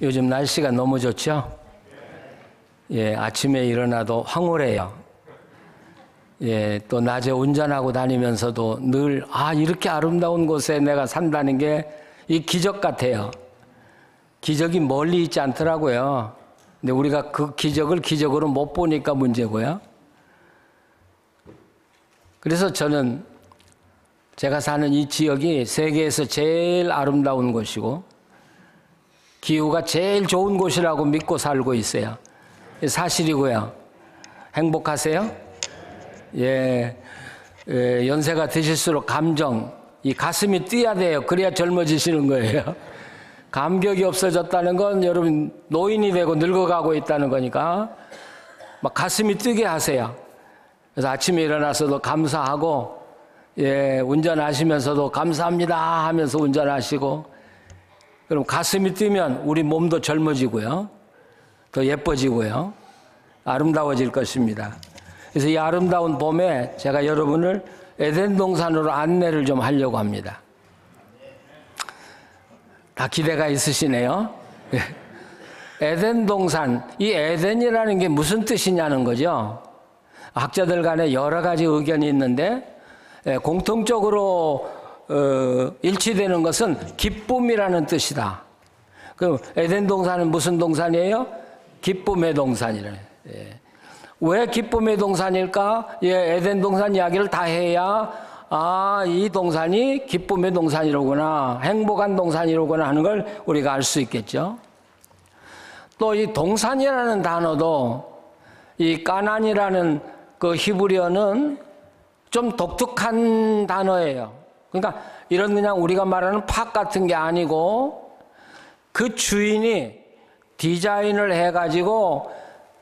요즘 날씨가 너무 좋죠? 예, 아침에 일어나도 황홀해요. 예, 또 낮에 운전하고 다니면서도 늘, 이렇게 아름다운 곳에 내가 산다는 게 이 기적 같아요. 기적이 멀리 있지 않더라고요. 근데 우리가 그 기적을 기적으로 못 보니까 문제고요. 그래서 저는 제가 사는 이 지역이 세계에서 제일 아름다운 곳이고 기후가 제일 좋은 곳이라고 믿고 살고 있어요. 사실이고요. 행복하세요? 예, 연세가 드실수록 감정, 이 가슴이 뛰어야 돼요. 그래야 젊어지시는 거예요. 감격이 없어졌다는 건 여러분 노인이 되고 늙어가고 있다는 거니까 막 가슴이 뛰게 하세요. 그래서 아침에 일어나서도 감사하고, 예, 운전하시면서도 감사합니다 하면서 운전하시고, 그럼 가슴이 뛰면 우리 몸도 젊어지고요. 더 예뻐지고요. 아름다워질 것입니다. 그래서 이 아름다운 봄에 제가 여러분을 에덴 동산으로 안내를 좀 하려고 합니다. 다 기대가 있으시네요. 에덴 동산, 이 에덴이라는 게 무슨 뜻이냐는 거죠. 학자들 간에 여러 가지 의견이 있는데 공통적으로 일치되는 것은 기쁨이라는 뜻이다. 그럼 에덴 동산은 무슨 동산이에요? 기쁨의 동산이래. 예. 왜 기쁨의 동산일까? 예, 에덴 동산 이야기를 다 해야 이 동산이 기쁨의 동산이로구나, 행복한 동산이로구나 하는 걸 우리가 알 수 있겠죠. 또 이 동산이라는 단어도 이 까난이라는 그 히브리어는 좀 독특한 단어예요. 그러니까 이런 그냥 우리가 말하는 팍 같은 게 아니고 그 주인이 디자인을 해가지고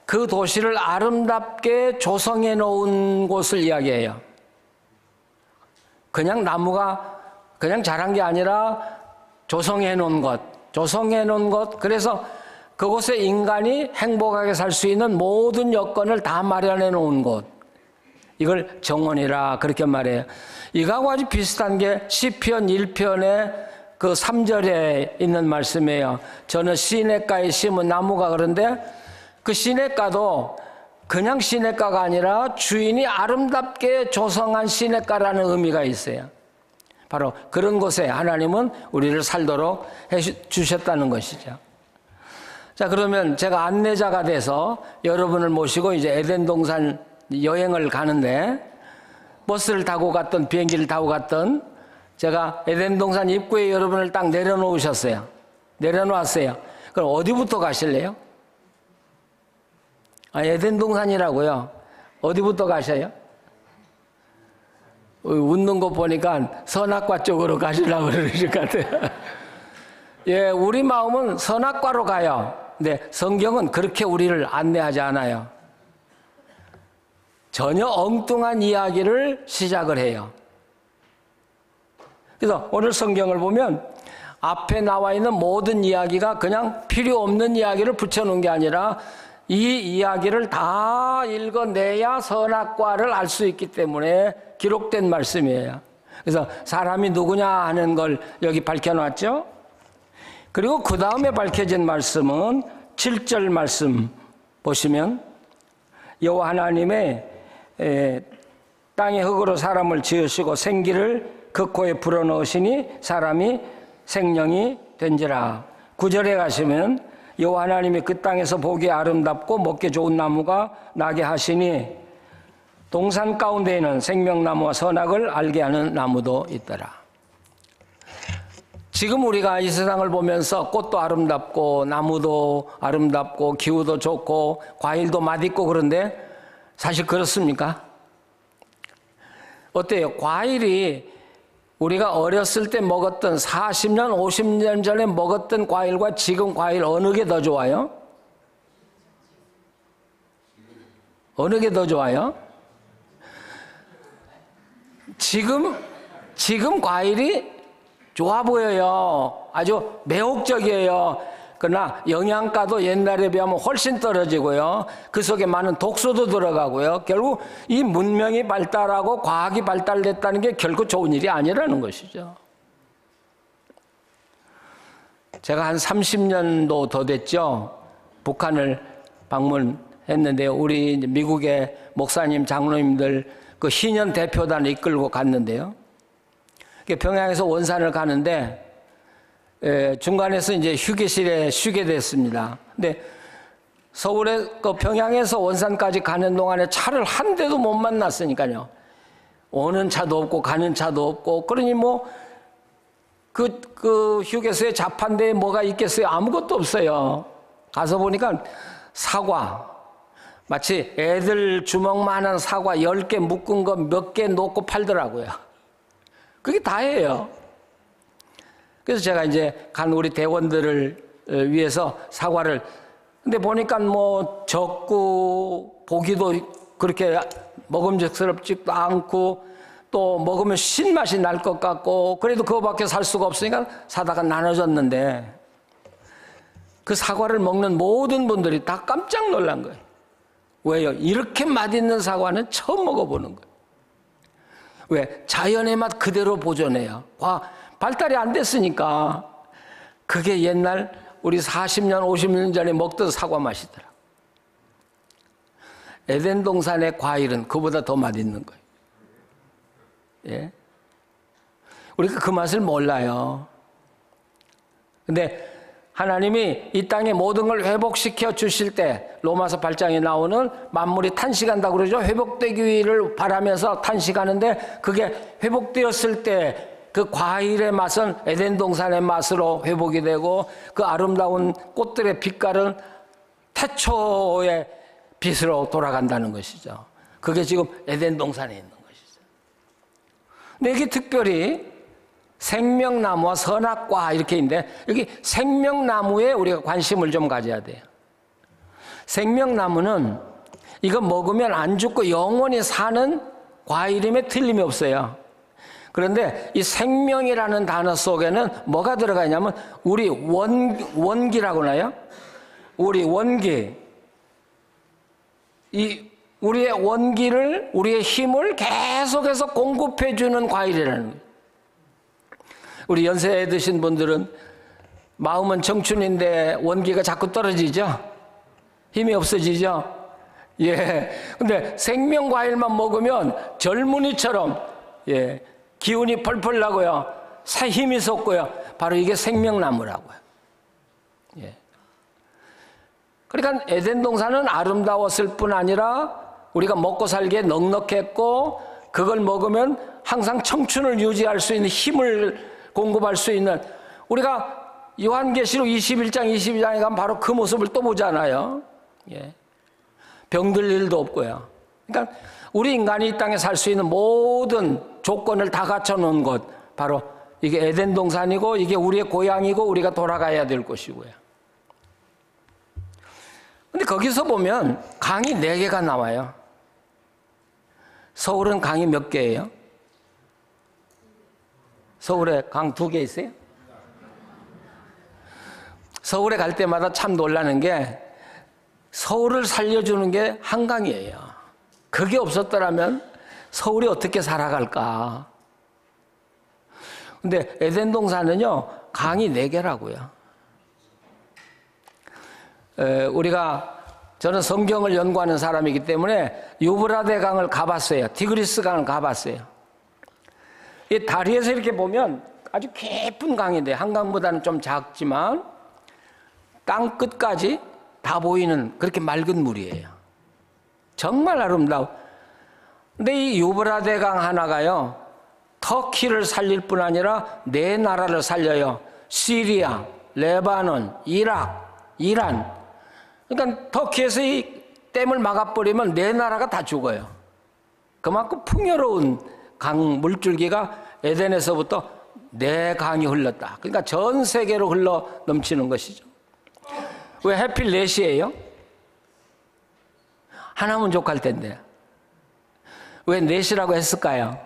그 도시를 아름답게 조성해 놓은 곳을 이야기해요. 그냥 나무가 그냥 자란 게 아니라 조성해 놓은 것. 그래서 그곳에 인간이 행복하게 살 수 있는 모든 여건을 다 마련해 놓은 곳. 이걸 정원이라 그렇게 말해요. 이거하고 아주 비슷한 게 시편 1편의 그 3절에 있는 말씀이에요. 저는 시냇가에 심은 나무가, 그런데 그 시냇가도 그냥 시냇가가 아니라 주인이 아름답게 조성한 시냇가라는 의미가 있어요. 바로 그런 곳에 하나님은 우리를 살도록 해주셨다는 것이죠. 자, 그러면 제가 안내자가 돼서 여러분을 모시고 이제 에덴 동산 여행을 가는데, 버스를 타고 갔던 비행기를 타고 갔던 제가 에덴 동산 입구에 여러분을 딱 내려놓으셨어요. 내려놓았어요. 그럼 어디부터 가실래요? 에덴 동산이라고요. 어디부터 가셔요? 웃는 거 보니까 선악과 쪽으로 가시려고 그러실 것 같아요. 예, 우리 마음은 선악과로 가요. 근데 성경은 그렇게 우리를 안내하지 않아요. 전혀 엉뚱한 이야기를 시작을 해요. 그래서 오늘 성경을 보면 앞에 나와 있는 모든 이야기가 그냥 필요 없는 이야기를 붙여놓은 게 아니라 이 이야기를 다 읽어내야 선악과를 알 수 있기 때문에 기록된 말씀이에요. 그래서 사람이 누구냐 하는 걸 여기 밝혀놨죠. 그리고 그 다음에 밝혀진 말씀은 7절 말씀 보시면, 여호와 하나님의 땅의 흙으로 사람을 지으시고 생기를 그 코에 불어넣으시니 사람이 생명이 된지라. 9절에 가시면 여호와 하나님이 그 땅에서 보기에 아름답고 먹기 좋은 나무가 나게 하시니 동산 가운데에는 생명나무와 선악을 알게 하는 나무도 있더라. 지금 우리가 이 세상을 보면서 꽃도 아름답고 나무도 아름답고 기후도 좋고 과일도 맛있고 그런데 사실 그렇습니까? 어때요? 과일이 우리가 어렸을 때 먹었던 40년, 50년 전에 먹었던 과일과 지금 과일 어느 게 더 좋아요? 어느 게 더 좋아요? 지금 과일이 좋아 보여요. 아주 매혹적이에요. 그러나 영양가도 옛날에 비하면 훨씬 떨어지고요. 그 속에 많은 독소도 들어가고요. 결국 이 문명이 발달하고 과학이 발달됐다는 게 결코 좋은 일이 아니라는 것이죠. 제가 한 30년도 더 됐죠. 북한을 방문했는데요. 우리 이제 미국의 목사님, 장로님들 그 희년 대표단을 이끌고 갔는데요. 평양에서 원산을 가는데 중간에서 이제 휴게실에 쉬게 됐습니다. 근데 서울에 그 평양에서 원산까지 가는 동안에 차를 한 대도 못 만났으니까요. 오는 차도 없고 가는 차도 없고 그러니 뭐 그 휴게소에 자판대에 뭐가 있겠어요? 아무것도 없어요. 가서 보니까 사과, 마치 애들 주먹만한 사과 10개 묶은 거 몇 개 놓고 팔더라고요. 그게 다예요. 그래서 제가 이제 간 우리 대원들을 위해서 사과를, 근데 보니까 뭐 적고 보기도 그렇게 먹음직스럽지도 않고 또 먹으면 신맛이 날 것 같고 그래도 그거밖에 살 수가 없으니까 사다가 나눠줬는데 그 사과를 먹는 모든 분들이 다 깜짝 놀란 거예요. 왜요? 이렇게 맛있는 사과는 처음 먹어보는 거예요. 왜? 자연의 맛 그대로 보존해요. 발달이 안 됐으니까. 그게 옛날 우리 40년, 50년 전에 먹던 사과 맛이더라. 에덴 동산의 과일은 그보다 더 맛있는 거예요. 예? 우리가 그 맛을 몰라요. 근데 하나님이 이 땅의 모든 걸 회복시켜 주실 때 로마서 8장에 나오는 만물이 탄식한다고 그러죠. 회복되기를 바라면서 탄식하는데 그게 회복되었을 때 그 과일의 맛은 에덴 동산의 맛으로 회복이 되고 그 아름다운 꽃들의 빛깔은 태초의 빛으로 돌아간다는 것이죠. 그게 지금 에덴 동산에 있는 것이죠. 근데 이게 특별히 생명나무와 선악과 이렇게 있는데 여기 생명나무에 우리가 관심을 좀 가져야 돼요. 생명나무는 이거 먹으면 안 죽고 영원히 사는 과일임에 틀림이 없어요. 그런데 이 생명이라는 단어 속에는 뭐가 들어가 있냐면 우리 원기라고 하나요? 우리 원기. 우리의 원기를, 우리의 힘을 계속해서 공급해주는 과일이라는 거예요. 우리 연세 드신 분들은 마음은 청춘인데 원기가 자꾸 떨어지죠? 힘이 없어지죠? 예. 근데 생명 과일만 먹으면 젊은이처럼, 예. 기운이 펄펄 나고요. 새 힘이 솟고요. 바로 이게 생명나무라고요. 예. 그러니까 에덴 동산은 아름다웠을 뿐 아니라 우리가 먹고 살기에 넉넉했고 그걸 먹으면 항상 청춘을 유지할 수 있는 힘을 공급할 수 있는, 우리가 요한계시록 21장 22장에 가면 바로 그 모습을 또 보잖아요. 예. 병들 일도 없고요. 그러니까 우리 인간이 이 땅에 살 수 있는 모든 조건을 다 갖춰놓은 곳, 바로 이게 에덴 동산이고 이게 우리의 고향이고 우리가 돌아가야 될 곳이고요. 근데 거기서 보면 강이 4개가 나와요. 서울은 강이 몇 개예요? 서울에 강 2개 있어요? 서울에 갈 때마다 참 놀라는 게 서울을 살려주는 게 한강이에요. 그게 없었더라면 서울이 어떻게 살아갈까? 근데 에덴 동산은요, 강이 4개라고요. 저는 성경을 연구하는 사람이기 때문에 유브라데 강을 가봤어요. 티그리스 강을 가봤어요. 이 다리에서 이렇게 보면 아주 깊은 강인데 한강보다는 좀 작지만 땅 끝까지 다 보이는 그렇게 맑은 물이에요. 정말 아름다워. 근데 이 유브라데 강 하나가요, 터키를 살릴 뿐 아니라 4나라를 살려요. 시리아, 레바논, 이락, 이란. 그러니까 터키에서 이 댐을 막아버리면 4나라가 다 죽어요. 그만큼 풍요로운 강 물줄기가 에덴에서부터 4강이 흘렀다. 그러니까 전 세계로 흘러 넘치는 것이죠. 왜 하필 4시예요? 하나면 족할 텐데. 왜 4시라고 했을까요?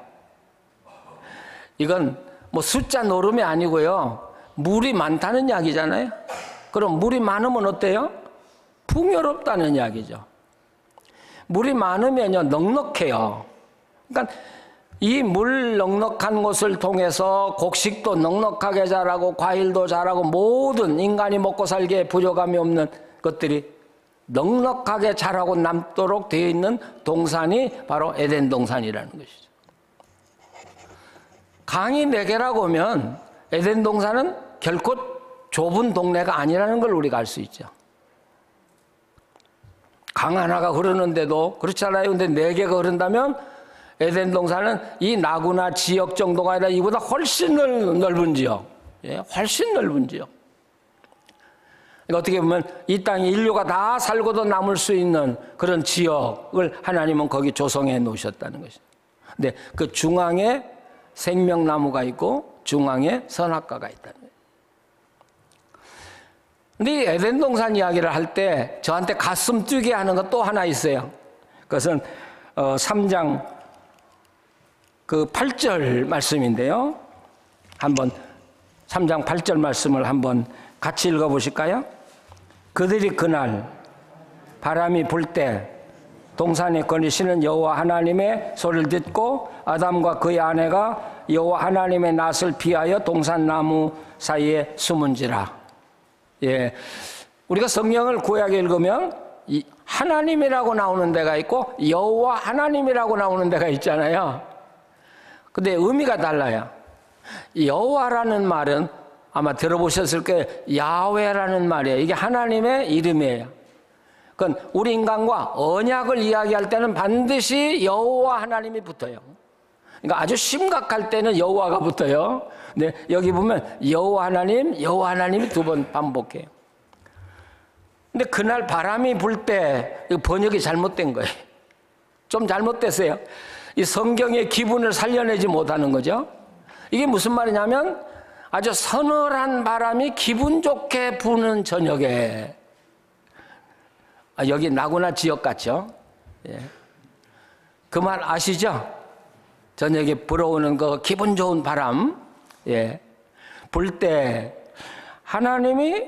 이건 뭐 숫자 노름이 아니고요. 물이 많다는 이야기잖아요. 그럼 물이 많으면 어때요? 풍요롭다는 이야기죠. 물이 많으면요, 넉넉해요. 그러니까 이 물 넉넉한 곳을 통해서 곡식도 넉넉하게 자라고 과일도 자라고 모든 인간이 먹고 살기에 부족함이 없는 것들이 넉넉하게 자라고 남도록 되어 있는 동산이 바로 에덴 동산이라는 것이죠. 강이 4개라고 하면 에덴 동산은 결코 좁은 동네가 아니라는 걸 우리가 알 수 있죠. 강 하나가 흐르는데도 그렇잖아요. 근데 4개가 흐른다면 에덴 동산은 이 나구나 지역 정도가 아니라 이보다 훨씬 넓은 지역, 훨씬 넓은 지역. 그러니까 어떻게 보면 이 땅에 인류가 다 살고도 남을 수 있는 그런 지역을 하나님은 거기 조성해 놓으셨다는 것이죠. 근데 그 중앙에 생명나무가 있고 중앙에 선악과가 있다는 거예요. 근데 이 에덴 동산 이야기를 할 때 저한테 가슴 뛰게 하는 것 또 하나 있어요. 그것은 3장 그 8절 말씀인데요. 한번 3장 8절 말씀을 한번 같이 읽어보실까요? 그들이 그날 바람이 불 때 동산에 거니시는 여호와 하나님의 소리를 듣고 아담과 그의 아내가 여호와 하나님의 낯을 피하여 동산나무 사이에 숨은지라. 예, 우리가 성경을 구약에 읽으면 하나님이라고 나오는 데가 있고 여호와 하나님이라고 나오는 데가 있잖아요. 근데 의미가 달라요. 여호와라는 말은 아마 들어보셨을 거예요. 야훼라는 말이에요. 이게 하나님의 이름이에요. 그건 우리 인간과 언약을 이야기할 때는 반드시 여호와 하나님이 붙어요. 그러니까 아주 심각할 때는 여호와가 붙어요. 근데 여기 보면 여호와 하나님이 2번 반복해요. 근데 그날 바람이 불 때 번역이 잘못된 거예요. 좀 잘못됐어요. 이 성경의 기분을 살려내지 못하는 거죠. 이게 무슨 말이냐면 아주 서늘한 바람이 기분 좋게 부는 저녁에, 여기 나구나 지역 같죠? 예. 그 말 아시죠? 저녁에 불어오는 그 기분 좋은 바람, 예. 불 때 하나님이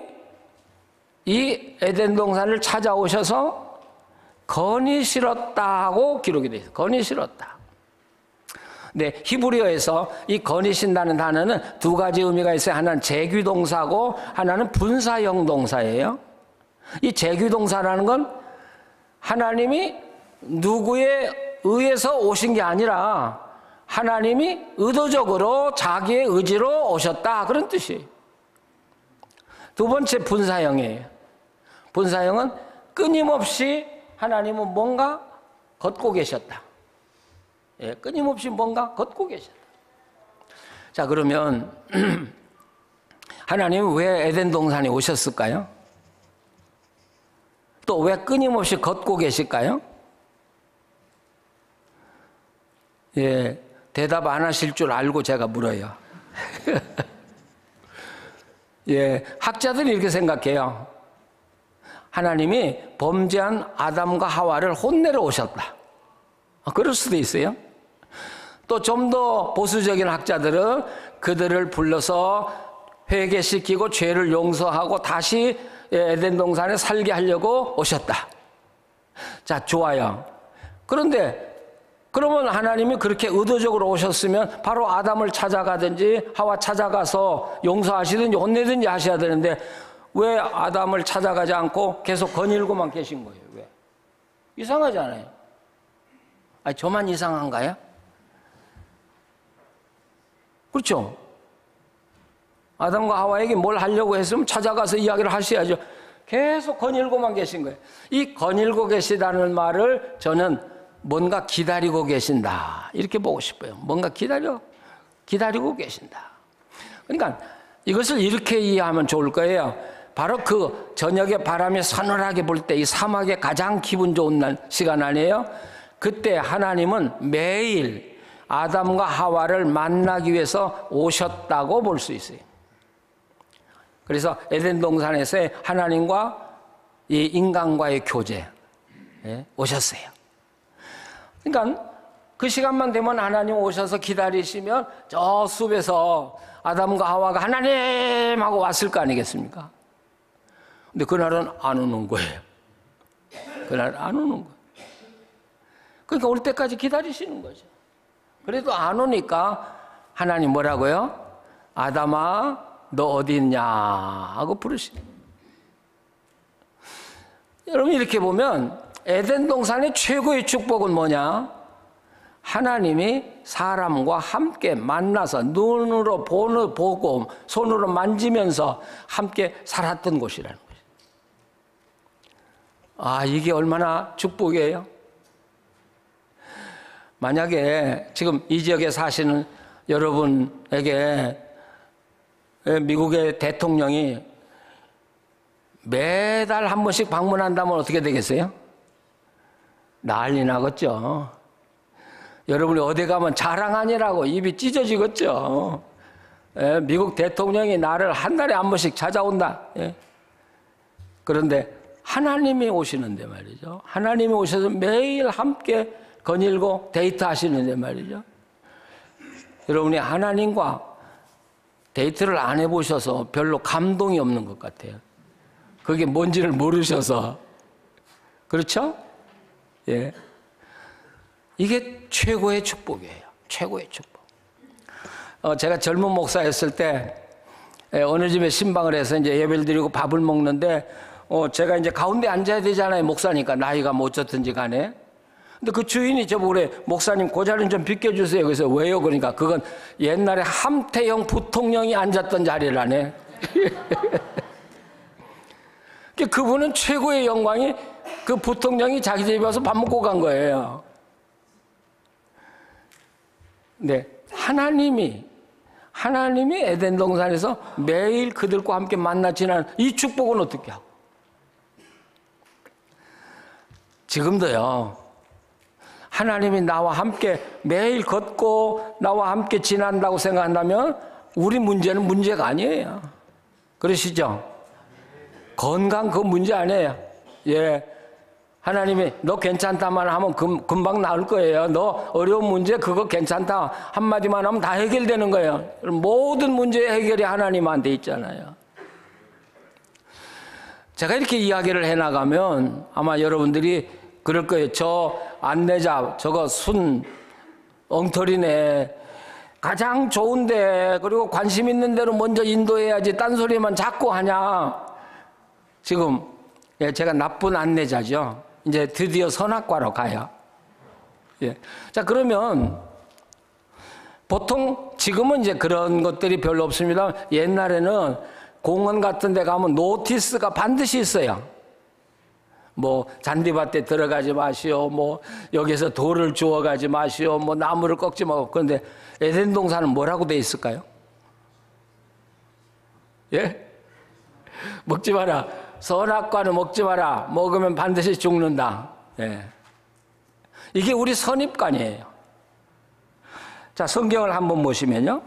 이 에덴 동산을 찾아오셔서 건이 싫었다고 기록이 되어 있어요. 건이 싫었다. 네, 히브리어에서 이 거니신다는 단어는 2가지 의미가 있어요. 하나는 재규동사고 하나는 분사형 동사예요. 이 재규동사라는 건 하나님이 누구에 의해서 오신 게 아니라 하나님이 의도적으로 자기의 의지로 오셨다, 그런 뜻이에요. 2번째 분사형이에요. 분사형은 끊임없이 하나님은 뭔가 걷고 계셨다. 예, 끊임없이 뭔가 걷고 계셨다. 자, 그러면 하나님은 왜 에덴 동산에 오셨을까요? 또 왜 끊임없이 걷고 계실까요? 예, 대답 안 하실 줄 알고 제가 물어요. 예, 학자들이 이렇게 생각해요. 하나님이 범죄한 아담과 하와를 혼내러 오셨다. 그럴 수도 있어요. 또 좀 더 보수적인 학자들은 그들을 불러서 회개시키고 죄를 용서하고 다시 에덴 동산에 살게 하려고 오셨다. 자, 좋아요. 그런데 그러면 하나님이 그렇게 의도적으로 오셨으면 바로 아담을 찾아가든지 하와 찾아가서 용서하시든지 혼내든지 하셔야 되는데 왜 아담을 찾아가지 않고 계속 거닐고만 계신 거예요? 왜? 이상하잖아요. 아니, 저만 이상한가요? 그렇죠? 아담과 하와에게 뭘 하려고 했으면 찾아가서 이야기를 하셔야죠. 계속 거닐고만 계신 거예요. 이 거닐고 계시다는 말을 저는 뭔가 기다리고 계신다, 이렇게 보고 싶어요. 뭔가 기다리고 계신다. 그러니까 이것을 이렇게 이해하면 좋을 거예요. 바로 그 저녁에 바람이 서늘하게 불 때 이 사막의 가장 기분 좋은 시간 아니에요? 그때 하나님은 매일 아담과 하와를 만나기 위해서 오셨다고 볼 수 있어요. 그래서 에덴 동산에서의 하나님과 이 인간과의 교제, 오셨어요. 그러니까 그 시간만 되면 하나님 오셔서 기다리시면 저 숲에서 아담과 하와가 하나님 하고 왔을 거 아니겠습니까? 근데 그날은 안 오는 거예요. 그날 안 오는 거예요. 그러니까 올 때까지 기다리시는 거죠. 그래도 안 오니까 하나님 뭐라고요? 아담아, 너 어디 있냐? 하고 부르시네. 여러분, 이렇게 보면 에덴 동산의 최고의 축복은 뭐냐? 하나님이 사람과 함께 만나서 눈으로 보고 손으로 만지면서 함께 살았던 곳이라는 거죠. 아, 이게 얼마나 축복이에요? 만약에 지금 이 지역에 사시는 여러분에게 미국의 대통령이 매달 한 번씩 방문한다면 어떻게 되겠어요? 난리 나겠죠. 여러분이 어디 가면 자랑 아니라고 입이 찢어지겠죠. 미국 대통령이 나를 한 달에 한 번씩 찾아온다. 그런데 하나님이 오시는데 말이죠. 하나님이 오셔서 매일 함께 거닐고 데이트하시는데 말이죠. 여러분이 하나님과 데이트를 안 해보셔서 별로 감동이 없는 것 같아요. 그게 뭔지를 모르셔서. 그렇죠? 예. 이게 최고의 축복이에요. 최고의 축복. 제가 젊은 목사였을 때 어느 집에 신방을 해서 이제 예배를 드리고 밥을 먹는데 제가 이제 가운데 앉아야 되잖아요. 목사니까 나이가 뭐 어쩌든지 간에. 근데 그 주인이 저보고 그래, 목사님 그 자리는 좀 비켜주세요. 그래서 왜요? 그러니까 그건 옛날에 함태영 부통령이 앉았던 자리라네. 그분은 최고의 영광이 그 부통령이 자기 집에 와서 밥 먹고 간 거예요. 네, 하나님이 에덴 동산에서 매일 그들과 함께 만나 지나는 이 축복은 어떻게 하고? 지금도요, 하나님이 나와 함께 매일 걷고 나와 함께 지난다고 생각한다면 우리 문제는 문제가 아니에요. 그러시죠? 건강 그 문제 아니에요. 예. 하나님이 너 괜찮다만 하면 금방 나을 거예요. 너 어려운 문제 그거 괜찮다 한마디만 하면 다 해결되는 거예요. 모든 문제의 해결이 하나님한테 있잖아요. 제가 이렇게 이야기를 해나가면 아마 여러분들이 그럴 거예요. 저 안내자 저거 순 엉터리네. 가장 좋은데 그리고 관심 있는 대로 먼저 인도해야지 딴소리만 자꾸 하냐. 지금 제가 나쁜 안내자죠. 이제 드디어 선악과로 가요. 예. 자, 그러면 보통 지금은 이제 그런 것들이 별로 없습니다. 옛날에는 공원 같은 데 가면 노티스가 반드시 있어요. 뭐 잔디밭에 들어가지 마시오. 뭐 여기서 돌을 주워가지 마시오. 뭐 나무를 꺾지 마고. 그런데 에덴 동산은 뭐라고 돼 있을까요? 예? 먹지 마라. 선악과는 먹지 마라. 먹으면 반드시 죽는다. 예. 이게 우리 선입관이에요. 자, 성경을 한번 보시면요.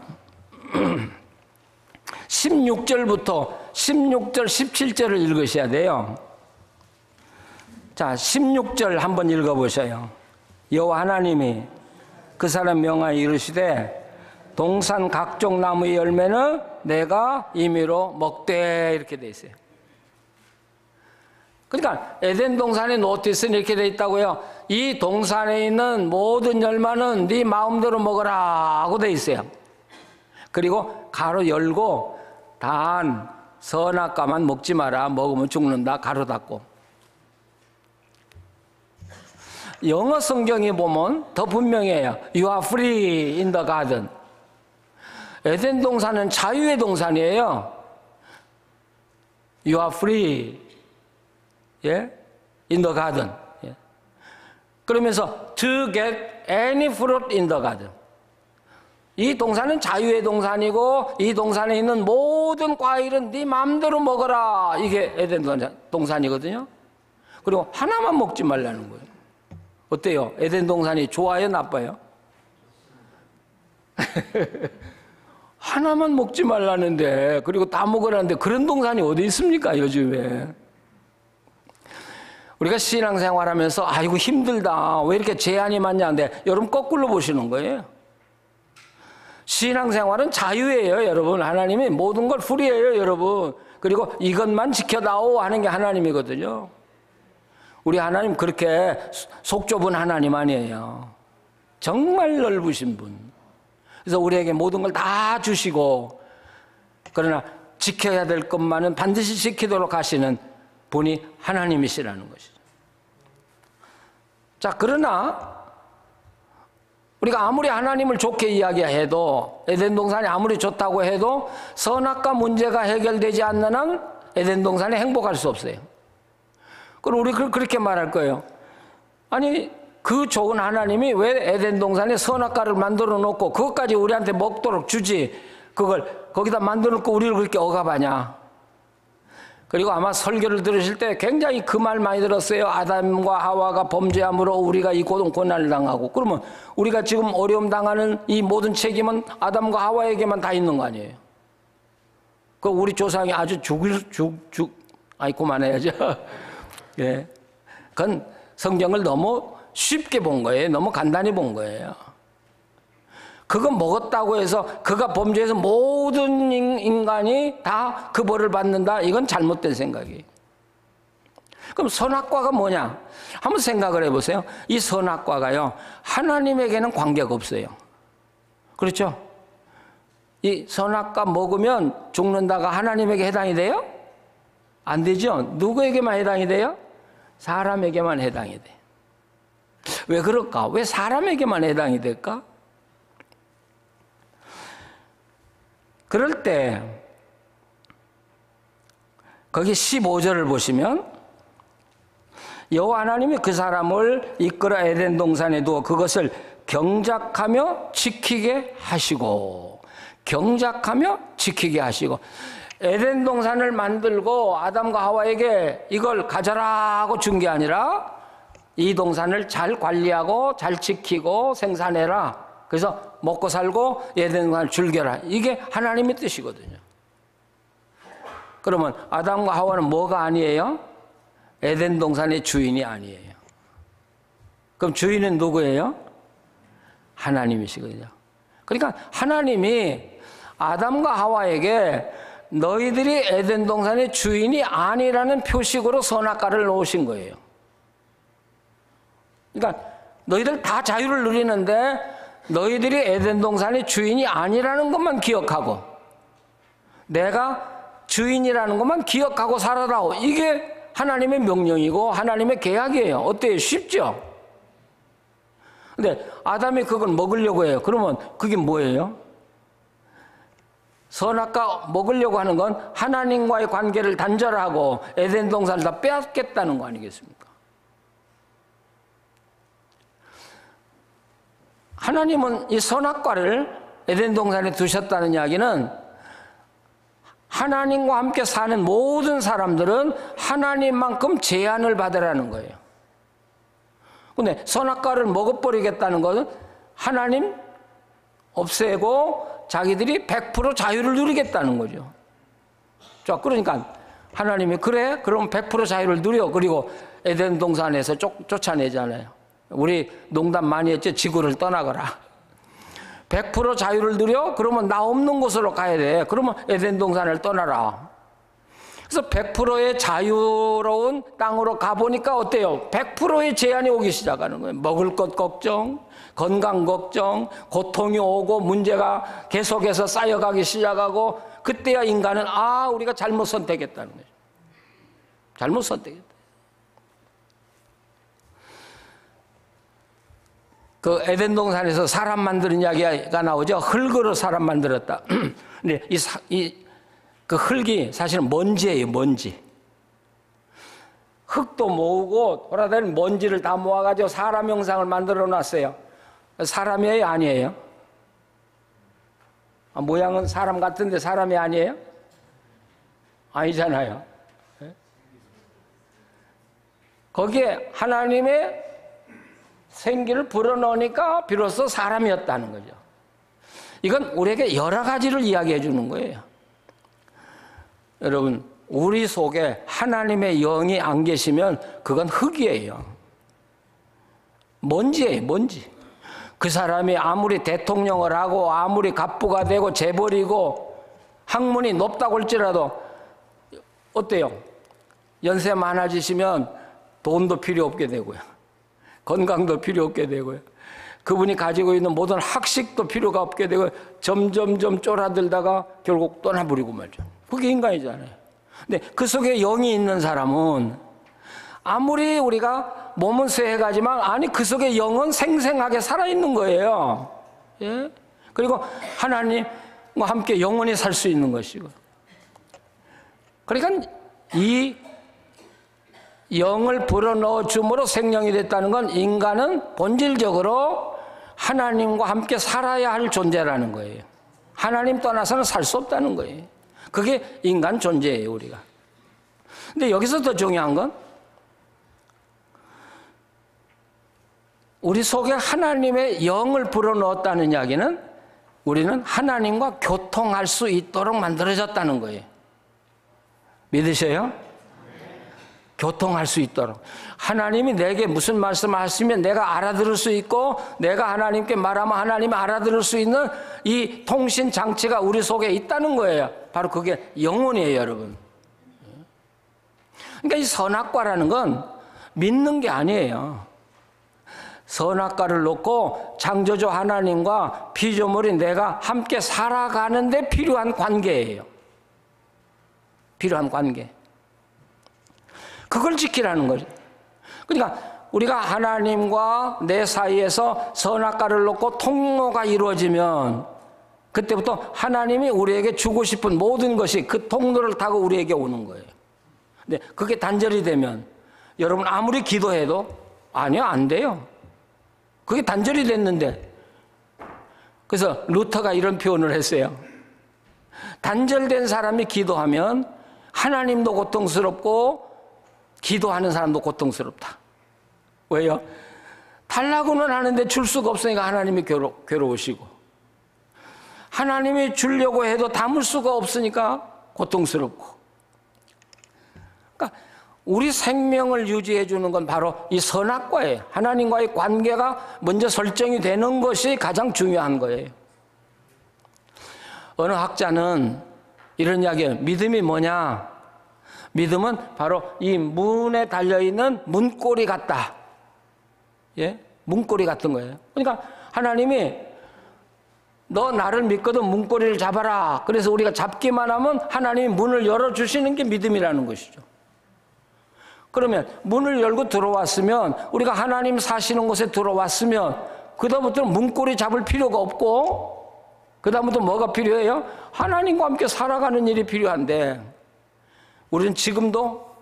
16절부터 16절, 17절을 읽으셔야 돼요. 자, 16절 한번 읽어보셔요. 여호와 하나님이 그 사람 명하여 이르시되 동산 각종 나무의 열매는 내가 임의로 먹되 이렇게 돼 있어요. 그러니까 에덴 동산의 노티스는 이렇게 돼 있다고요. 이 동산에 있는 모든 열매는 네 마음대로 먹어라 하고 돼 있어요. 그리고 가로 열고 단 선악과만 먹지 마라. 먹으면 죽는다. 가로 닫고. 영어 성경에 보면 더 분명해요. You are free in the garden. 에덴 동산은 자유의 동산이에요. You are free. 예? in the garden. 예. 그러면서 to get any fruit in the garden. 이 동산은 자유의 동산이고 이 동산에 있는 모든 과일은 네 마음대로 먹어라. 이게 에덴 동산이거든요. 그리고 하나만 먹지 말라는 거예요. 어때요? 에덴 동산이 좋아요? 나빠요? 하나만 먹지 말라는데 그리고 다 먹으라는데 그런 동산이 어디 있습니까 요즘에? 우리가 신앙생활하면서 아이고 힘들다 왜 이렇게 제한이 많냐는데 여러분 거꾸로 보시는 거예요. 신앙생활은 자유예요 여러분. 하나님이 모든 걸 풀이해요 여러분. 그리고 이것만 지켜다오 하는 게 하나님이거든요. 우리 하나님 그렇게 속 좁은 하나님 아니에요. 정말 넓으신 분. 그래서 우리에게 모든 걸 다 주시고 그러나 지켜야 될 것만은 반드시 지키도록 하시는 분이 하나님이시라는 것이죠. 자, 그러나 우리가 아무리 하나님을 좋게 이야기해도 에덴 동산이 아무리 좋다고 해도 선악과 문제가 해결되지 않는 한 에덴 동산에 행복할 수 없어요. 그럼 우리 그렇게 말할 거예요. 아니 그 좋은 하나님이 왜 에덴 동산에 선악과를 만들어 놓고 그것까지 우리한테 먹도록 주지 그걸 거기다 만들어 놓고 우리를 그렇게 억압하냐. 그리고 아마 설교를 들으실 때 굉장히 그 말 많이 들었어요. 아담과 하와가 범죄함으로 우리가 이 고난을 당하고. 그러면 우리가 지금 어려움 당하는 이 모든 책임은 아담과 하와에게만 다 있는 거 아니에요. 그 우리 조상이 아주 아이 그만해야죠. 예. 그건 성경을 너무 쉽게 본 거예요. 너무 간단히 본 거예요. 그거 먹었다고 해서 그가 범죄해서 모든 인간이 다 그 벌을 받는다. 이건 잘못된 생각이에요. 그럼 선악과가 뭐냐? 한번 생각을 해보세요. 이 선악과가요. 하나님에게는 관계가 없어요. 그렇죠? 이 선악과 먹으면 죽는다가 하나님에게 해당이 돼요? 안 되죠? 누구에게만 해당이 돼요? 사람에게만 해당이 돼요. 왜 그럴까? 왜 사람에게만 해당이 될까? 그럴 때 거기 15절을 보시면 여호와 하나님이 그 사람을 이끌어 에덴 동산에 두어 그것을 경작하며 지키게 하시고 경작하며 지키게 하시고 에덴 동산을 만들고 아담과 하와에게 이걸 가져라 하고 준 게 아니라 이 동산을 잘 관리하고 잘 지키고 생산해라. 그래서 먹고 살고 에덴 동산을 즐겨라. 이게 하나님의 뜻이거든요. 그러면 아담과 하와는 뭐가 아니에요? 에덴 동산의 주인이 아니에요. 그럼 주인은 누구예요? 하나님이시거든요. 그러니까 하나님이 아담과 하와에게 너희들이 에덴 동산의 주인이 아니라는 표식으로 선악과를 놓으신 거예요. 그러니까 너희들 다 자유를 누리는데 너희들이 에덴 동산의 주인이 아니라는 것만 기억하고 내가 주인이라는 것만 기억하고 살아라. 이게 하나님의 명령이고 하나님의 계약이에요. 어때요? 쉽죠? 근데 아담이 그걸 먹으려고 해요. 그러면 그게 뭐예요? 선악과 먹으려고 하는 건 하나님과의 관계를 단절하고 에덴 동산을 다 빼앗겠다는 거 아니겠습니까? 하나님은 이 선악과를 에덴 동산에 두셨다는 이야기는 하나님과 함께 사는 모든 사람들은 하나님만큼 제한을 받으라는 거예요. 근데 선악과를 먹어버리겠다는 것은 하나님 없애고 자기들이 100% 자유를 누리겠다는 거죠. 자, 그러니까 하나님이 그래? 그럼 100% 자유를 누려. 그리고 에덴 동산에서 쫓아내잖아요. 우리 농담 많이 했죠. 지구를 떠나거라. 100% 자유를 누려? 그러면 나 없는 곳으로 가야 돼. 그러면 에덴 동산을 떠나라. 그래서 100%의 자유로운 땅으로 가보니까 어때요? 100%의 제한이 오기 시작하는 거예요. 먹을 것 걱정, 건강 걱정, 고통이 오고 문제가 계속해서 쌓여가기 시작하고 그때야 인간은 우리가 잘못 선택했다는 거죠. 잘못 선택했다. 그 에덴 동산에서 사람 만드는 이야기가 나오죠. 흙으로 사람 만들었다. 근데 그 흙이 사실은 먼지예요, 먼지. 흙도 모으고 돌아다니는 먼지를 다 모아가지고 사람 형상을 만들어 놨어요. 사람이에요, 아니에요? 모양은 사람 같은데 사람이 아니에요? 아니잖아요. 거기에 하나님의 생기를 불어넣으니까 비로소 사람이었다는 거죠. 이건 우리에게 여러 가지를 이야기해 주는 거예요. 여러분, 우리 속에 하나님의 영이 안 계시면 그건 흙이에요. 먼지예요, 먼지. 그 사람이 아무리 대통령을 하고 아무리 갑부가 되고 재벌이고 학문이 높다고 할지라도 어때요? 연세 많아지시면 돈도 필요 없게 되고요. 건강도 필요 없게 되고요. 그분이 가지고 있는 모든 학식도 필요가 없게 되고 점점점 쫄아들다가 결국 떠나버리고 말죠. 그게 인간이잖아요. 근데 그 속에 영이 있는 사람은 아무리 우리가 몸은 쇠해가지만 아니 그 속에 영은 생생하게 살아있는 거예요. 예? 그리고 하나님과 함께 영원히 살 수 있는 것이고. 그러니까 이 영을 불어넣어 줌으로 생명이 됐다는 건 인간은 본질적으로 하나님과 함께 살아야 할 존재라는 거예요. 하나님 떠나서는 살 수 없다는 거예요. 그게 인간 존재예요, 우리가. 근데 여기서 더 중요한 건 우리 속에 하나님의 영을 불어넣었다는 이야기는 우리는 하나님과 교통할 수 있도록 만들어졌다는 거예요. 믿으셔요? 교통할 수 있도록. 하나님이 내게 무슨 말씀을 하시면 내가 알아들을 수 있고 내가 하나님께 말하면 하나님이 알아들을 수 있는 이 통신 장치가 우리 속에 있다는 거예요. 바로 그게 영혼이에요, 여러분. 그러니까 이 선악과라는 건 믿는 게 아니에요. 선악과를 놓고 창조주 하나님과 피조물인 내가 함께 살아가는데 필요한 관계예요. 필요한 관계. 그걸 지키라는 거죠. 그러니까 우리가 하나님과 내 사이에서 선악과를 놓고 통로가 이루어지면 그때부터 하나님이 우리에게 주고 싶은 모든 것이 그 통로를 타고 우리에게 오는 거예요. 근데 그게 단절이 되면 여러분 아무리 기도해도 아니요, 안 돼요. 그게 단절이 됐는데. 그래서 루터가 이런 표현을 했어요. 단절된 사람이 기도하면 하나님도 고통스럽고 기도하는 사람도 고통스럽다. 왜요? 달라고는 하는데 줄 수가 없으니까 하나님이 괴로우시고 하나님이 주려고 해도 담을 수가 없으니까 고통스럽고. 그러니까 우리 생명을 유지해 주는 건 바로 이 선악과예요. 하나님과의 관계가 먼저 설정이 되는 것이 가장 중요한 거예요. 어느 학자는 이런 이야기예요. 믿음이 뭐냐? 믿음은 바로 이 문에 달려있는 문고리 같다. 예? 문고리 같은 거예요. 그러니까 하나님이 너 나를 믿거든 문고리를 잡아라. 그래서 우리가 잡기만 하면 하나님이 문을 열어주시는 게 믿음이라는 것이죠. 그러면 문을 열고 들어왔으면 우리가 하나님 사시는 곳에 들어왔으면 그다음부터는 문고리 잡을 필요가 없고 그다음부터 뭐가 필요해요? 하나님과 함께 살아가는 일이 필요한데 우리는 지금도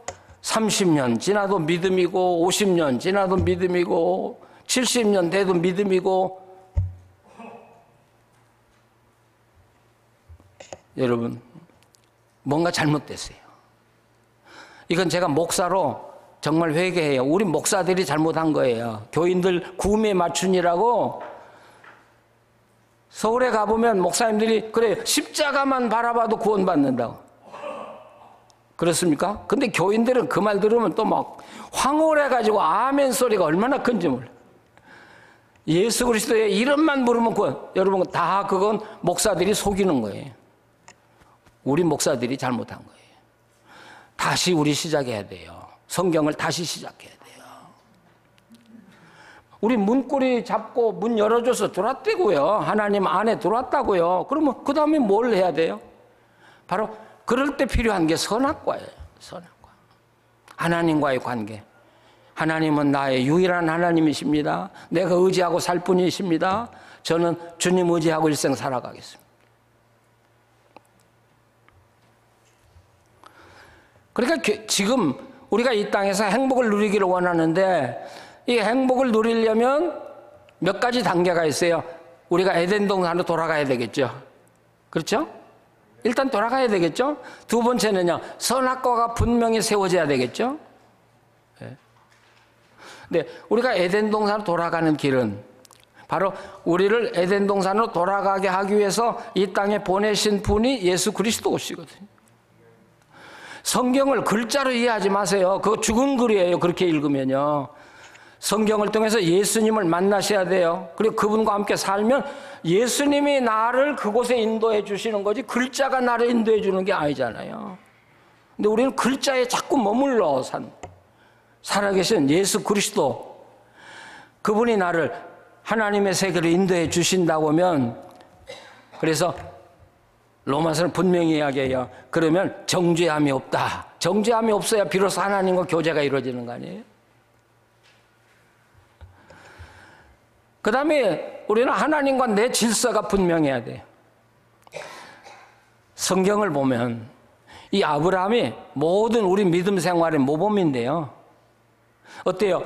30년 지나도 믿음이고 50년 지나도 믿음이고 70년 돼도 믿음이고. 여러분 뭔가 잘못됐어요. 이건 제가 목사로 정말 회개해요. 우리 목사들이 잘못한 거예요. 교인들 구음에 맞춘이라고 서울에 가보면 목사님들이 그래요. 십자가만 바라봐도 구원받는다고. 그렇습니까? 근데 교인들은 그 말 들으면 또 막 황홀해가지고 아멘 소리가 얼마나 큰지 몰라. 예수 그리스도의 이름만 부르면 구원. 여러분 다 그건 목사들이 속이는 거예요. 우리 목사들이 잘못한 거예요. 다시 우리 시작해야 돼요. 성경을 다시 시작해야 돼요. 우리 문고리 잡고 문 열어줘서 들어왔다고요. 하나님 안에 들어왔다고요. 그러면 그 다음에 뭘 해야 돼요? 바로 그럴 때 필요한 게 선악과예요. 선악과. 하나님과의 관계. 하나님은 나의 유일한 하나님이십니다. 내가 의지하고 살 뿐이십니다. 저는 주님 의지하고 일생 살아가겠습니다. 그러니까 지금 우리가 이 땅에서 행복을 누리기를 원하는데 이 행복을 누리려면 몇 가지 단계가 있어요. 우리가 에덴 동산으로 돌아가야 되겠죠. 그렇죠? 일단 돌아가야 되겠죠. 두 번째는요, 선악과가 분명히 세워져야 되겠죠. 네. 근데 우리가 에덴 동산으로 돌아가는 길은 바로 우리를 에덴 동산으로 돌아가게 하기 위해서 이 땅에 보내신 분이 예수 그리스도시거든요. 성경을 글자로 이해하지 마세요. 그거 죽은 글이에요. 그렇게 읽으면요. 성경을 통해서 예수님을 만나셔야 돼요. 그리고 그분과 함께 살면 예수님이 나를 그곳에 인도해 주시는 거지 글자가 나를 인도해 주는 게 아니잖아요. 근데 우리는 글자에 자꾸 머물러 살아계신 예수 그리스도, 그분이 나를 하나님의 세계로 인도해 주신다고 하면, 그래서 로마서는 분명히 이야기해요. 그러면 정죄함이 없다. 정죄함이 없어야 비로소 하나님과 교제가 이루어지는 거 아니에요? 그 다음에 우리는 하나님과 내 질서가 분명해야 돼요. 성경을 보면 이 아브라함이 모든 우리 믿음 생활의 모범인데요. 어때요?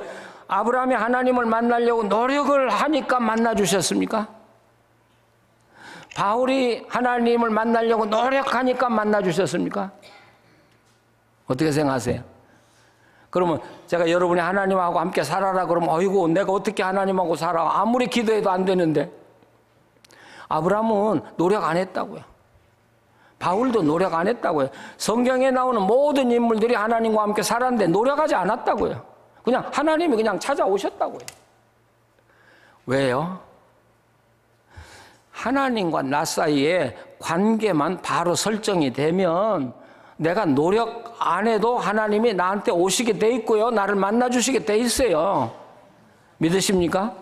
아브라함이 하나님을 만나려고 노력을 하니까 만나 주셨습니까? 바울이 하나님을 만나려고 노력하니까 만나 주셨습니까? 어떻게 생각하세요? 그러면 제가 여러분이 하나님하고 함께 살아라 그러면 어이구 내가 어떻게 하나님하고 살아? 아무리 기도해도 안 되는데. 아브라함은 노력 안 했다고요. 바울도 노력 안 했다고요. 성경에 나오는 모든 인물들이 하나님과 함께 살았는데 노력하지 않았다고요. 그냥 하나님이 그냥 찾아오셨다고요. 왜요? 하나님과 나 사이에 관계만 바로 설정이 되면 내가 노력 안 해도 하나님이 나한테 오시게 돼 있고요. 나를 만나 주시게 돼 있어요. 믿으십니까?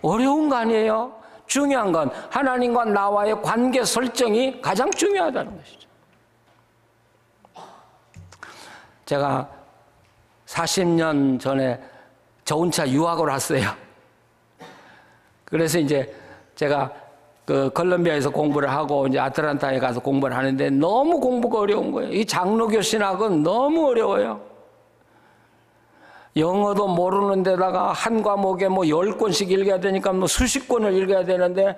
어려운 거 아니에요. 중요한 건 하나님과 나와의 관계 설정이 가장 중요하다는 것이죠. 제가 40년 전에 저 혼자 유학을 왔어요. 그래서 이제 제가 그 콜롬비아에서 공부를 하고 이제 아틀란타에 가서 공부를 하는데 너무 공부가 어려운 거예요. 이 장로교 신학은 너무 어려워요. 영어도 모르는 데다가 한 과목에 뭐 10권씩 읽어야 되니까 뭐 수십 권을 읽어야 되는데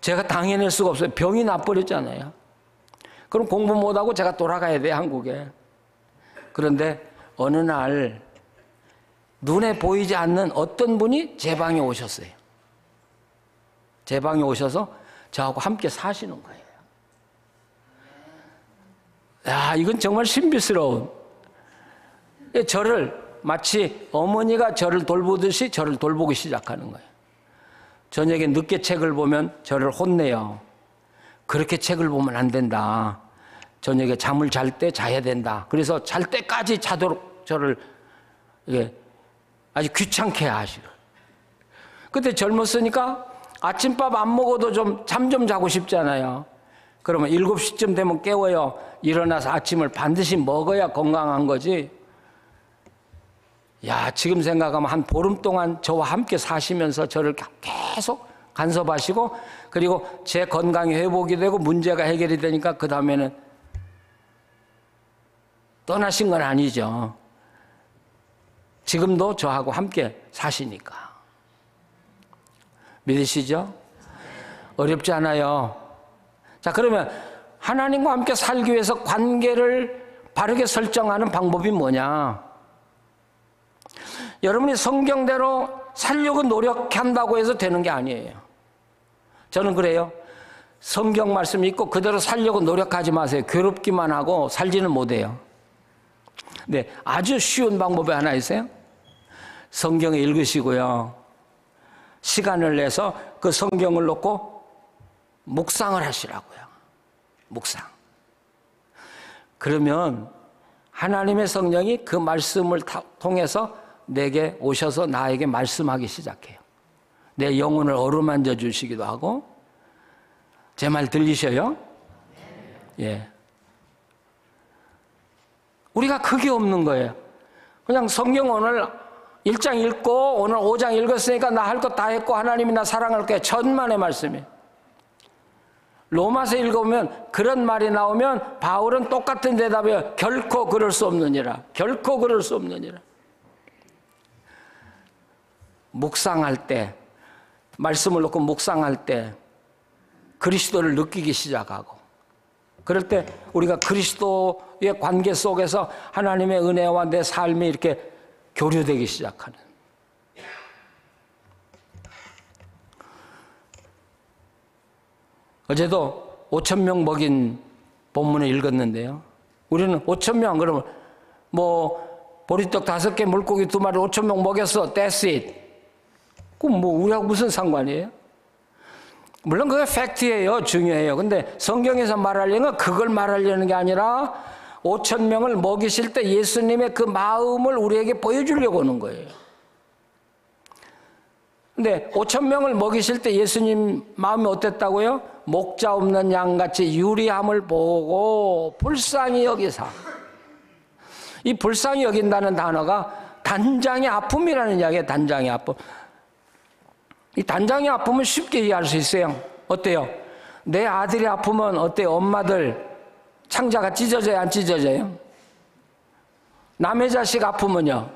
제가 당해낼 수가 없어요. 병이 나버렸잖아요. 그럼 공부 못하고 제가 돌아가야 돼요, 한국에. 그런데 어느 날 눈에 보이지 않는 어떤 분이 제 방에 오셨어요. 제 방에 오셔서 저하고 함께 사시는 거예요. 야, 이건 정말 신비스러운. 저를 마치 어머니가 저를 돌보듯이 저를 돌보기 시작하는 거예요. 저녁에 늦게 책을 보면 저를 혼내요. 그렇게 책을 보면 안 된다. 저녁에 잠을 잘 때 자야 된다. 그래서 잘 때까지 자도록 저를 아주 귀찮게 하시고. 그때 젊었으니까 아침밥 안 먹어도 잠 좀 자고 싶잖아요. 그러면 7시쯤 되면 깨워요. 일어나서 아침을 반드시 먹어야 건강한 거지. 야, 지금 생각하면 한 보름 동안 저와 함께 사시면서 저를 계속 간섭하시고, 그리고 제 건강이 회복이 되고 문제가 해결이 되니까 그 다음에는 떠나신 건 아니죠. 지금도 저하고 함께 사시니까. 믿으시죠? 어렵지 않아요. 자, 그러면 하나님과 함께 살기 위해서 관계를 바르게 설정하는 방법이 뭐냐? 여러분이 성경대로 살려고 노력한다고 해서 되는 게 아니에요. 저는 그래요. 성경 말씀 읽고 그대로 살려고 노력하지 마세요. 괴롭기만 하고 살지는 못해요. 네, 아주 쉬운 방법이 하나 있어요. 성경을 읽으시고요. 시간을 내서 그 성경을 놓고 묵상을 하시라고요. 묵상. 그러면 하나님의 성령이 그 말씀을 통해서 내게 오셔서 나에게 말씀하기 시작해요. 내 영혼을 어루만져 주시기도 하고. 제 말 들리셔요? 예. 우리가 그게 없는 거예요. 그냥 성경 오늘 1장 읽고 오늘 5장 읽었으니까 나 할 것 다 했고 하나님이 나 사랑할 거야. 천만의 말씀이에요. 로마서 읽어보면 그런 말이 나오면 바울은 똑같은 대답이에요. 결코 그럴 수 없느니라. 결코 그럴 수 없느니라. 묵상할 때, 말씀을 놓고 묵상할 때 그리스도를 느끼기 시작하고, 그럴 때 우리가 그리스도의 관계 속에서 하나님의 은혜와 내 삶이 이렇게 교류되기 시작하는. 어제도 5,000명 먹인 본문을 읽었는데요. 우리는 5,000명 그러면 뭐 보리떡 5개 물고기 2마리 5,000명 먹였어. That's it. 그럼 뭐 우리하고 무슨 상관이에요? 물론 그게 팩트예요. 중요해요. 근데 성경에서 말하려는 건 그걸 말하려는 게 아니라 5,000명을 먹이실 때 예수님의 그 마음을 우리에게 보여주려고 하는 거예요. 근데 5천 명을 먹이실 때 예수님 마음이 어땠다고요? 목자 없는 양같이 유리함을 보고 불쌍히 여기사. 이 불쌍히 여긴다는 단어가 단장의 아픔이라는 이야기예요. 단장의 아픔. 이 단장의 아픔은 쉽게 이해할 수 있어요. 어때요? 내 아들이 아프면 어때요? 엄마들 창자가 찢어져요? 안 찢어져요? 남의 자식 아프면요?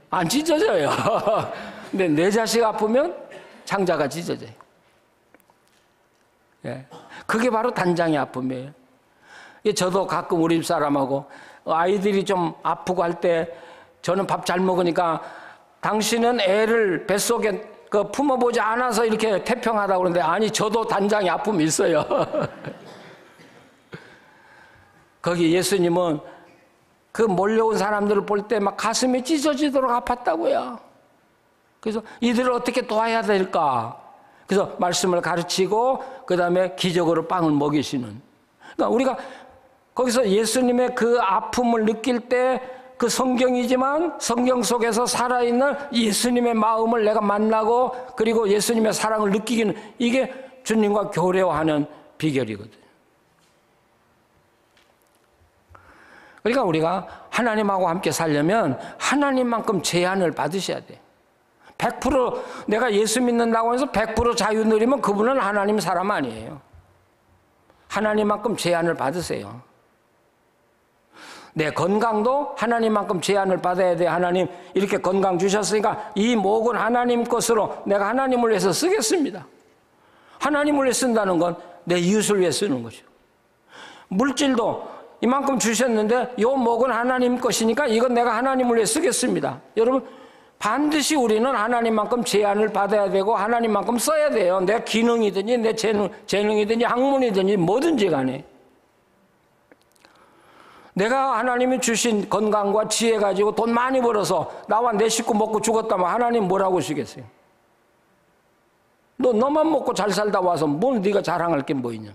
안 찢어져요. 근데 내 자식 아프면 창자가 찢어져요. 예. 그게 바로 단장의 아픔이에요. 저도 가끔 우리 집 사람하고 아이들이 좀 아프고 할 때 저는 밥 잘 먹으니까 당신은 애를 뱃속에 품어보지 않아서 이렇게 태평하다고 그러는데, 아니 저도 단장의 아픔이 있어요. 거기 예수님은 그 몰려온 사람들을 볼 때 막 가슴이 찢어지도록 아팠다고요. 그래서 이들을 어떻게 도와야 될까? 그래서 말씀을 가르치고 그 다음에 기적으로 빵을 먹이시는. 그러니까 우리가 거기서 예수님의 그 아픔을 느낄 때 그 성경이지만 성경 속에서 살아있는 예수님의 마음을 내가 만나고 그리고 예수님의 사랑을 느끼기는, 이게 주님과 교류하는 비결이거든요. 그러니까 우리가 하나님하고 함께 살려면 하나님만큼 제한을 받으셔야 돼요. 100% 내가 예수 믿는다고 해서 100% 자유 누리면 그분은 하나님 사람 아니에요. 하나님만큼 제한을 받으세요. 내 건강도 하나님만큼 제한을 받아야 돼. 하나님 이렇게 건강 주셨으니까 이 목은 하나님 것으로 내가 하나님을 위해서 쓰겠습니다. 하나님을 위해 쓴다는 건 내 이웃을 위해 쓰는 거죠. 물질도 이만큼 주셨는데 이 목은 하나님 것이니까 이건 내가 하나님을 위해 쓰겠습니다. 여러분 반드시 우리는 하나님만큼 제한을 받아야 되고 하나님만큼 써야 돼요. 내 기능이든지 내 재능이든지 학문이든지 뭐든지 간에. 내가 하나님이 주신 건강과 지혜 가지고 돈 많이 벌어서 나와 내 식구 먹고 죽었다면 하나님 뭐라고 하시겠어요? 너만 먹고 잘 살다 와서 뭘 네가 자랑할 게 뭐 있냐?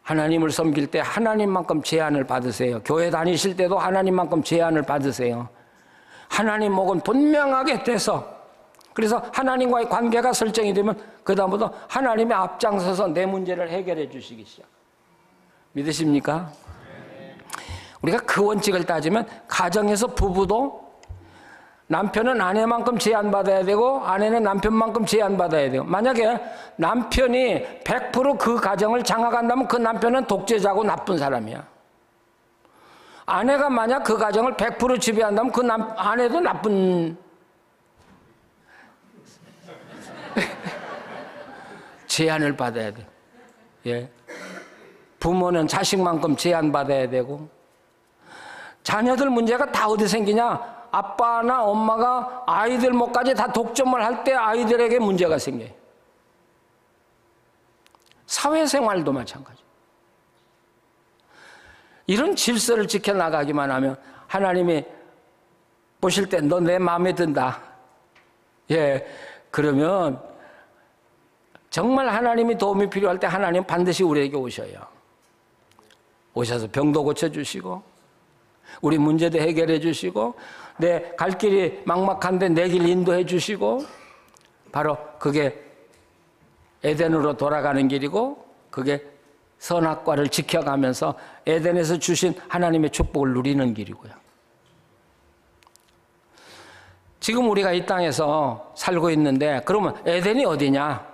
하나님을 섬길 때 하나님만큼 제한을 받으세요. 교회 다니실 때도 하나님만큼 제한을 받으세요. 하나님 목은 분명하게 돼서, 그래서 하나님과의 관계가 설정이 되면 그 다음부터 하나님의 앞장서서 내 문제를 해결해 주시기 시작. 믿으십니까? 우리가 그 원칙을 따지면 가정에서 부부도 남편은 아내만큼 제한받아야 되고 아내는 남편만큼 제한받아야 돼요. 만약에 남편이 100% 그 가정을 장악한다면 그 남편은 독재자고 나쁜 사람이야. 아내가 만약 그 가정을 100% 지배한다면 그 아내도 나쁜 제한을 받아야 돼. 예. 부모는 자식만큼 제한받아야 되고, 자녀들 문제가 다 어디 생기냐? 아빠나 엄마가 아이들 몫까지 다 독점을 할 때 아이들에게 문제가 생겨요. 사회생활도 마찬가지. 이런 질서를 지켜나가기만 하면 하나님이 보실 때 너 내 마음에 든다. 예, 그러면 정말 하나님이 도움이 필요할 때 하나님 반드시 우리에게 오셔요. 오셔서 병도 고쳐주시고 우리 문제도 해결해 주시고 내 갈 길이 막막한데 내 길 인도해 주시고, 바로 그게 에덴으로 돌아가는 길이고 그게 선악과를 지켜가면서 에덴에서 주신 하나님의 축복을 누리는 길이고요. 지금 우리가 이 땅에서 살고 있는데 그러면 에덴이 어디냐?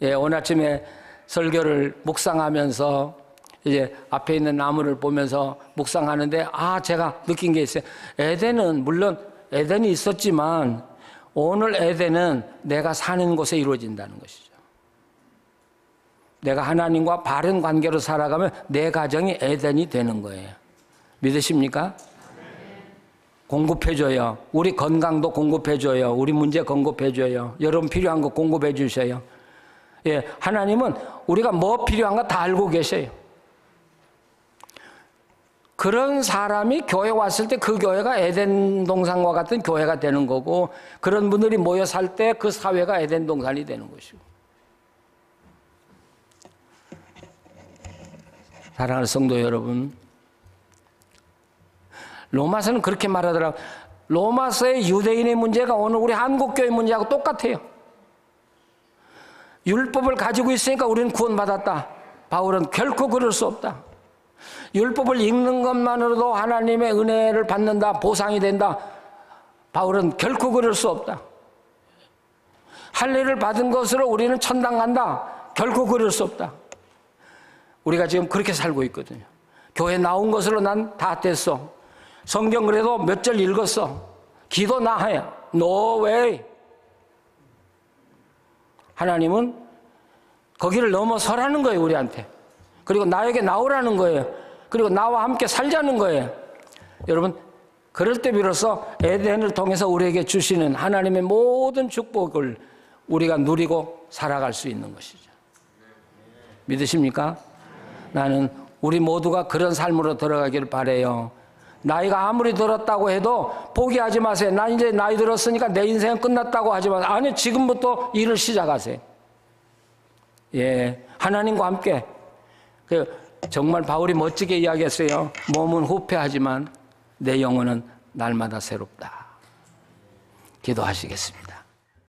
예, 오늘 아침에 설교를 묵상하면서 이제 앞에 있는 나무를 보면서 묵상하는데 제가 느낀 게 있어요. 에덴은 물론 에덴이 있었지만 오늘 에덴은 내가 사는 곳에 이루어진다는 것이죠. 내가 하나님과 바른 관계로 살아가면 내 가정이 에덴이 되는 거예요. 믿으십니까? 공급해줘요. 우리 건강도 공급해줘요. 우리 문제 공급해줘요. 여러분 필요한 거 공급해 주셔요. 예, 하나님은 우리가 뭐 필요한가 다 알고 계셔요. 그런 사람이 교회 왔을 때 그 교회가 에덴 동산과 같은 교회가 되는 거고, 그런 분들이 모여 살 때 그 사회가 에덴 동산이 되는 것이고. 사랑하는 성도 여러분, 로마서는 그렇게 말하더라고요. 로마서의 유대인의 문제가 오늘 우리 한국교회 문제하고 똑같아요. 율법을 가지고 있으니까 우리는 구원받았다. 바울은 결코 그럴 수 없다. 율법을 읽는 것만으로도 하나님의 은혜를 받는다, 보상이 된다. 바울은 결코 그럴 수 없다. 할례를 받은 것으로 우리는 천당 간다. 결코 그럴 수 없다. 우리가 지금 그렇게 살고 있거든요. 교회 나온 것으로 난 다 됐어. 성경 그래도 몇 절 읽었어. 기도 나야. No way. 하나님은 거기를 넘어서라는 거예요, 우리한테. 그리고 나에게 나오라는 거예요. 그리고 나와 함께 살자는 거예요. 여러분, 그럴 때 비로소 에덴을 통해서 우리에게 주시는 하나님의 모든 축복을 우리가 누리고 살아갈 수 있는 것이죠. 믿으십니까? 나는 우리 모두가 그런 삶으로 들어가기를 바라요. 나이가 아무리 들었다고 해도 포기하지 마세요. 나 이제 나이 들었으니까 내 인생은 끝났다고 하지 마세요. 아니, 지금부터 일을 시작하세요. 예, 하나님과 함께. 정말 바울이 멋지게 이야기했어요. 몸은 후패하지만 내 영혼은 날마다 새롭다. 기도하시겠습니다.